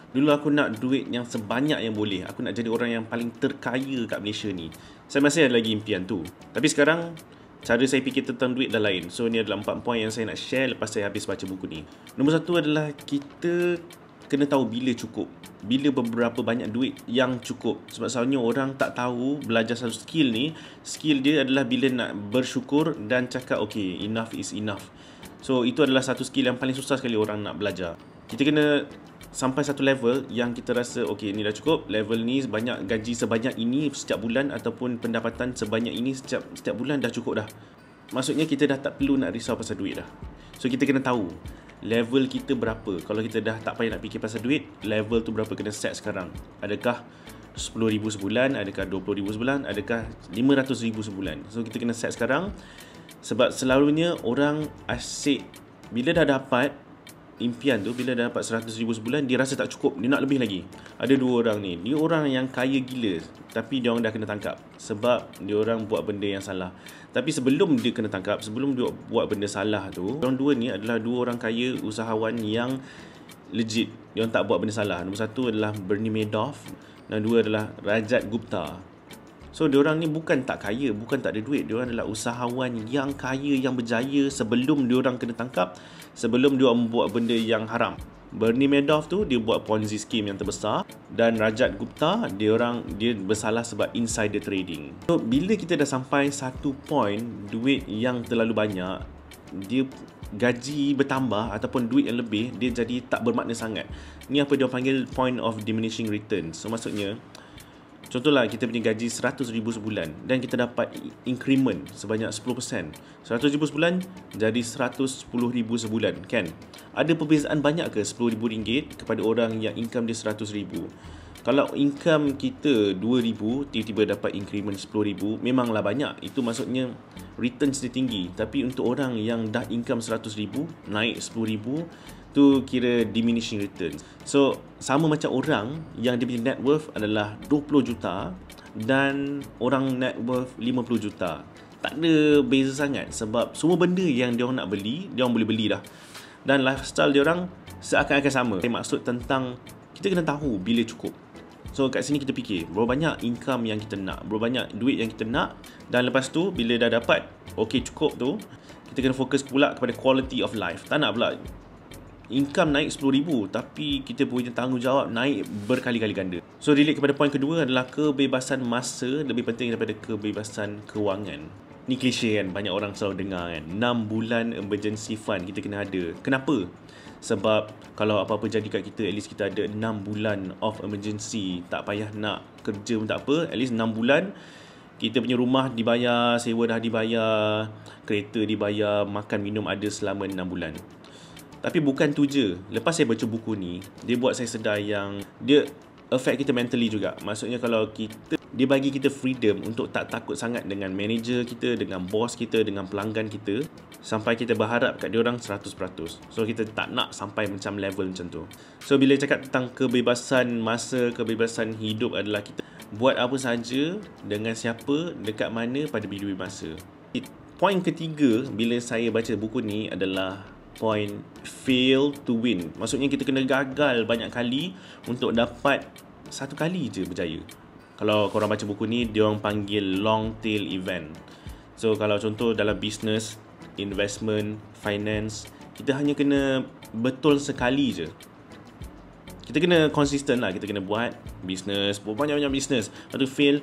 Dulu aku nak duit yang sebanyak yang boleh. Aku nak jadi orang yang paling terkaya kat Malaysia ni. Saya masih ada lagi impian tu. Tapi sekarang, cara saya fikir tentang duit dah lain. So, ni adalah 4 poin yang saya nak share lepas saya habis baca buku ni. Nombor satu adalah kita kena tahu bila cukup. Bila beberapa banyak duit yang cukup. Sebab selalunya orang tak tahu belajar satu skill ni. Skill dia adalah bila nak bersyukur dan cakap, okay, enough is enough. So, itu adalah satu skill yang paling susah sekali orang nak belajar. Kita kena sampai satu level yang kita rasa okey, ni dah cukup, level ni banyak, gaji sebanyak ini setiap bulan ataupun pendapatan sebanyak ini setiap bulan dah cukup dah. Maksudnya kita dah tak perlu nak risau pasal duit dah. So kita kena tahu level kita berapa. Kalau kita dah tak payah nak fikir pasal duit, level tu berapa kena set sekarang. Adakah 10,000 sebulan, adakah 20,000 sebulan, adakah 500,000 sebulan. So kita kena set sekarang. Sebab selalunya orang asyik bila dah dapat impian tu, bila dah dapat 100,000 sebulan, dia rasa tak cukup, dia nak lebih lagi. Ada dua orang ni, dia orang yang kaya gila, tapi dia orang dah kena tangkap sebab dia orang buat benda yang salah. Tapi sebelum dia kena tangkap, sebelum dia buat benda salah tu, orang dua ni adalah dua orang kaya usahawan yang legit. Dia orang tak buat benda salah. Nombor satu adalah Bernie Madoff dan dua adalah Rajat Gupta. So, diorang ni bukan tak kaya, bukan tak ada duit. Diorang adalah usahawan yang kaya, yang berjaya sebelum diorang kena tangkap, sebelum diorang buat benda yang haram. Bernie Madoff tu, dia buat Ponzi scheme yang terbesar. Dan Rajat Gupta, dia bersalah sebab insider trading. So, bila kita dah sampai satu point, duit yang terlalu banyak, dia gaji bertambah ataupun duit yang lebih, dia jadi tak bermakna sangat. Ni apa dia panggil point of diminishing returns. So, maksudnya, contohlah kita punya gaji 100,000 sebulan dan kita dapat increment sebanyak 10%. 100,000 sebulan jadi 110,000 sebulan, kan? Ada perbezaan banyak ke RM10,000 kepada orang yang income dia 100,000? Kalau income kita 2,000, tiba-tiba dapat increment 10,000, memanglah banyak. Itu maksudnya returns dia tinggi. Tapi untuk orang yang dah income 100,000, naik 10,000, tu kira diminishing returns. So, sama macam orang yang dia punya net worth adalah 20 juta dan orang net worth 50 juta. Tak ada beza sangat sebab semua benda yang dia orang nak beli, dia orang boleh beli dah. Dan lifestyle dia orang seakan-akan sama. Saya maksud tentang kita kena tahu bila cukup. So, kat sini kita fikir berapa banyak income yang kita nak, berapa banyak duit yang kita nak, dan lepas tu bila dah dapat okey cukup tu, kita kena fokus pula kepada quality of life. Tak nak pula income naik 10,000 tapi kita punya tanggungjawab naik berkali-kali ganda. So, relate kepada poin kedua adalah kebebasan masa lebih penting daripada kebebasan kewangan. Ni klise kan, banyak orang selalu dengar kan, 6 bulan emergency fund kita kena ada. Kenapa? Sebab kalau apa-apa jadi kat kita, at least kita ada 6 bulan of emergency. Tak payah nak kerja pun tak apa, at least 6 bulan kita punya rumah dibayar, sewa dah dibayar, kereta dibayar, makan minum ada selama 6 bulan. Tapi bukan tu je. Lepas saya baca buku ni, dia buat saya sedar yang dia affect kita mentally juga. Maksudnya kalau dia bagi kita freedom untuk tak takut sangat dengan manager kita, dengan bos kita, dengan pelanggan kita, sampai kita berharap kat diorang 100%. So kita tak nak sampai macam level macam tu. So bila cakap tentang kebebasan masa, kebebasan hidup adalah kita buat apa saja, dengan siapa, dekat mana, pada bila masa. Poin ketiga bila saya baca buku ni adalah point fail to win. Maksudnya kita kena gagal banyak kali untuk dapat satu kali je berjaya. Kalau korang baca buku ni, dia orang panggil long tail event. So kalau contoh dalam business, investment, finance, kita hanya kena betul sekali je. Kita kena konsisten lah, kita kena buat business, banyak-banyak business. Lepas tu fail,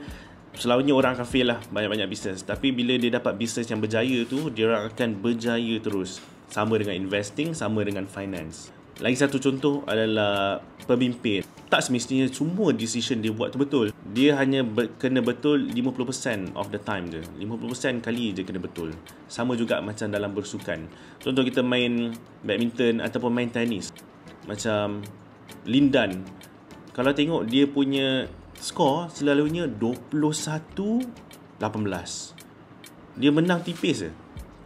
selalunya orang akan fail lah banyak-banyak business. Tapi bila dia dapat business yang berjaya tu, dia orang akan berjaya terus. Sama dengan investing, sama dengan finance. Lagi satu contoh adalah pemimpin. Tak semestinya semua decision dia buat tu betul. Dia hanya kena betul 50% of the time je. 50% kali je kena betul. Sama juga macam dalam bersukan. Contoh kita main badminton ataupun main tenis. Macam Lin Dan. Kalau tengok dia punya skor selalunya 21-18. Dia menang tipis je.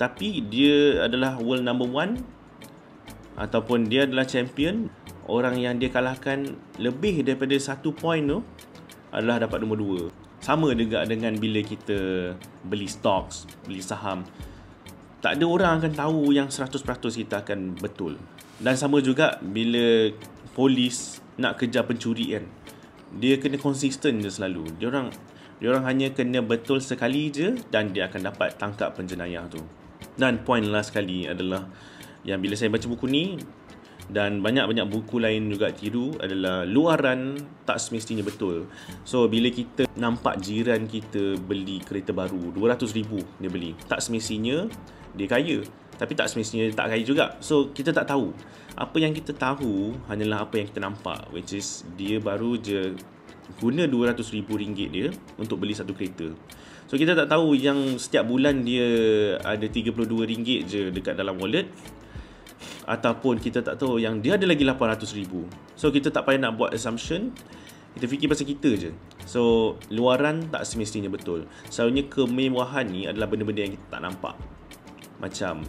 Tapi dia adalah world number 1 ataupun dia adalah champion. Orang yang dia kalahkan lebih daripada 1 point tu adalah dapat nombor 2. Sama juga dengan bila kita beli stocks, beli saham. Tak ada orang akan tahu yang 100% kita akan betul. Dan sama juga bila polis nak kejar pencuri kan, dia kena konsisten je selalu. Diorang hanya kena betul sekali je dan dia akan dapat tangkap penjenayah tu. Dan point last sekali adalah yang bila saya baca buku ni dan banyak-banyak buku lain juga tiru adalah luaran tak semestinya betul. So bila kita nampak jiran kita beli kereta baru 200,000 dia beli, tak semestinya dia kaya, tapi tak semestinya dia tak kaya juga. So kita tak tahu. Apa yang kita tahu hanyalah apa yang kita nampak, which is dia baru je guna RM200,000 dia untuk beli satu kereta. So kita tak tahu yang setiap bulan dia ada RM32 je dekat dalam wallet, ataupun kita tak tahu yang dia ada lagi RM800,000. So kita tak payah nak buat assumption, kita fikir pasal kita je. So luaran tak semestinya betul. Selalunya kemewahan ni adalah benda-benda yang kita tak nampak. Macam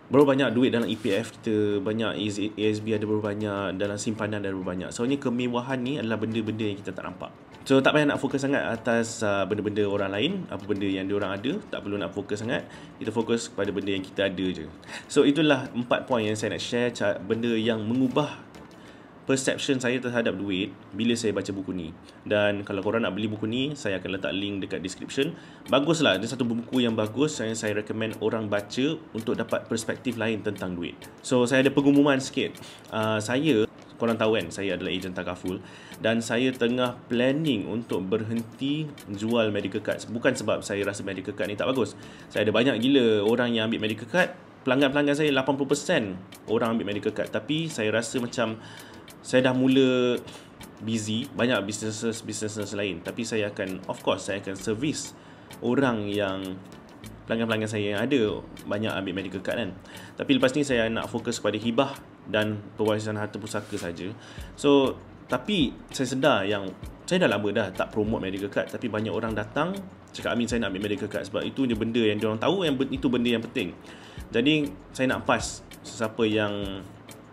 berapa banyak duit dalam EPF kita, banyak ASB ada berapa banyak, dalam simpanan ada berapa banyak. Soalnya kemewahan ni adalah benda-benda yang kita tak nampak. So tak payah nak fokus sangat atas benda-benda orang lain, apa benda yang diorang ada, tak perlu nak fokus sangat. Kita fokus kepada benda yang kita ada je. So itulah 4 poin yang saya nak share, benda yang mengubah perception saya terhadap duit bila saya baca buku ni. Dan kalau korang nak beli buku ni, saya akan letak link dekat description. Baguslah, ada satu buku yang bagus yang saya recommend orang baca untuk dapat perspektif lain tentang duit. So saya ada pengumuman sikit. Korang tahu kan, saya adalah ejen takaful dan saya tengah planning untuk berhenti jual medical card. Bukan sebab saya rasa medical card ni tak bagus. Saya ada banyak gila orang yang ambil medical card. Pelanggan-pelanggan saya 80% orang ambil medical card. Tapi saya rasa macam saya dah mula busy, banyak business lain. Tapi saya akan, of course, saya akan service orang yang pelanggan-pelanggan saya yang ada banyak ambil medical card kan. Tapi lepas ni saya nak fokus kepada hibah dan pewarisan harta pusaka saja. So, tapi saya sedar yang saya dah lama dah tak promote medical card, tapi banyak orang datang cakap, Amin, saya nak ambil medical card sebab itu dia benda yang diorang tahu, yang itu benda yang penting. Jadi saya nak pass sesiapa yang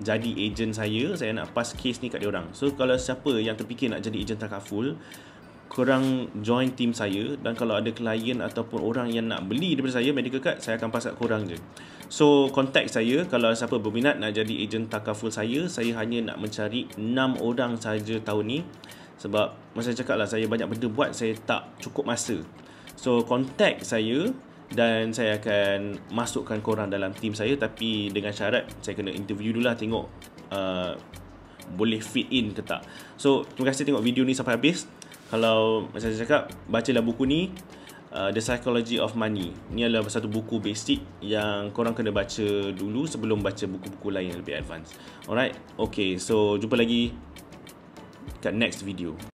jadi ejen saya nak pass case ni kat diorang. So kalau siapa yang terfikir nak jadi ejen takaful, korang join team saya, dan kalau ada klien ataupun orang yang nak beli daripada saya medical card, saya akan pass kat korang je. So contact saya kalau siapa berminat nak jadi ejen takaful saya hanya nak mencari 6 orang saja tahun ni. Sebab macam saya cakap lah, saya banyak benda buat, saya tak cukup masa. So contact saya dan saya akan masukkan korang dalam team saya, tapi dengan syarat saya kena interview dulu lah, tengok boleh fit in ke tak. So terima kasih tengok video ni sampai habis. Kalau macam saya cakap, bacalah buku ni, The Psychology of Money. Ni adalah satu buku basic yang korang kena baca dulu sebelum baca buku-buku lain yang lebih advance. Alright, okay, so jumpa lagi kat next video.